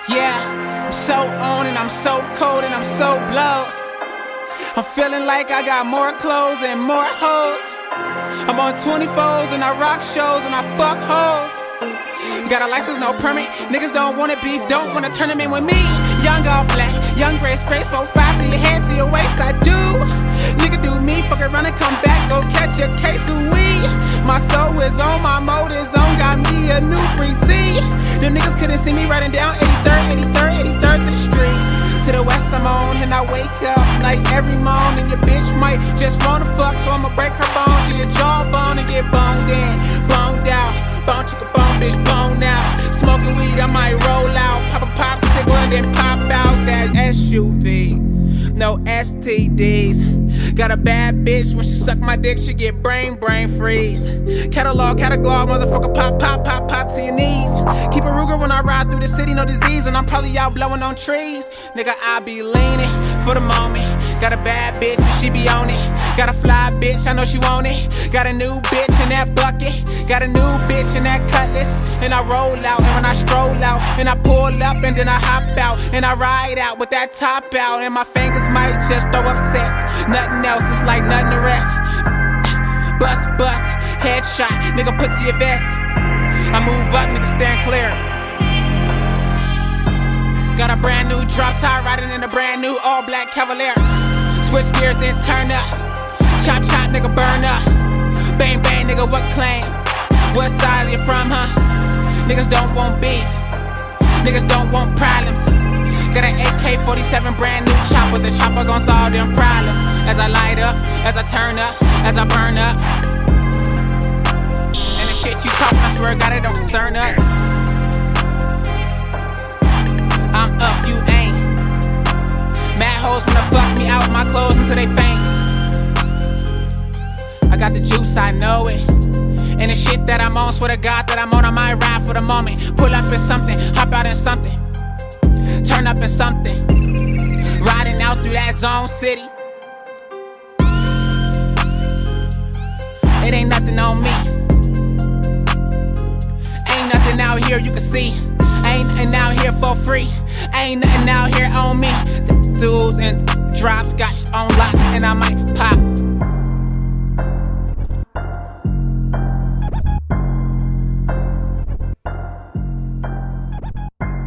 Yeah, I'm so on and I'm so cold and I'm so blown. I'm feeling like I got more clothes and more hoes. I'm on 24s and I rock shows and I fuck hoes. Got a license, no permit. Niggas don't wanna beef, don't wanna tournament with me. Young all black, young grace, 4-5 to your head, to your waist, I do. Nigga do me, fuck around and come back, go catch a case of weed. My soul is on, my mode is on, got me a new free C. Them niggas couldn't see me riding down 83rd to the street. To the west I'm on and I wake up like every morning. Your bitch might just wanna fuck, so I'ma break her bones. She a jawbone and get boned in, boned out. Bone chicka bone, bitch, bone out. Smoking weed, I might roll out. Pop a popsicle and then pop out that SUV. No STDs. Got a bad bitch, when she suck my dick, she get brain freeze. Catalog, motherfucker, pop to your knees. Keep a Ruger when I ride through the city, no disease, and I'm probably out blowing on trees. Nigga, I be leaning for the moment. Got a bad bitch and she be on it. Got a fly bitch, I know she want it. Got a new bitch in that bucket. Got a new bitch in that cutlass. And I roll out, and when I stroll out, and I pull up, and then I hop out, and I ride out with that top out, and my fingers might just throw up sets. Nothing else, it's like nothing to rest. Bust, headshot, nigga put to your vest. I move up, nigga staring clear. Got a brand new drop top, riding in a brand new all black Cavalier. Switch gears, then turn up. Chop, nigga burn up. Bang, nigga, what claim? What side are you from, huh? Niggas don't want beef. Niggas don't want problems. Got an AK-47 brand new chopper. The chopper gon' solve them problems. As I light up, as I turn up, as I burn up. And the shit you talkin', I swear God, it don't concern us. I'm up, you ain't. Mad hoes wanna fuck me out my clothes until they faint. I got the juice, I know it. And the shit that I'm on, swear to God that I'm on, I might ride for the moment. Pull up in something, hop out in something. Turn up in something. Riding out through that zone city. It ain't nothing on me. Ain't nothing out here you can see. Ain't nothing out here for free. Ain't nothing out here on me. The dudes and drops got on lock, and I might pop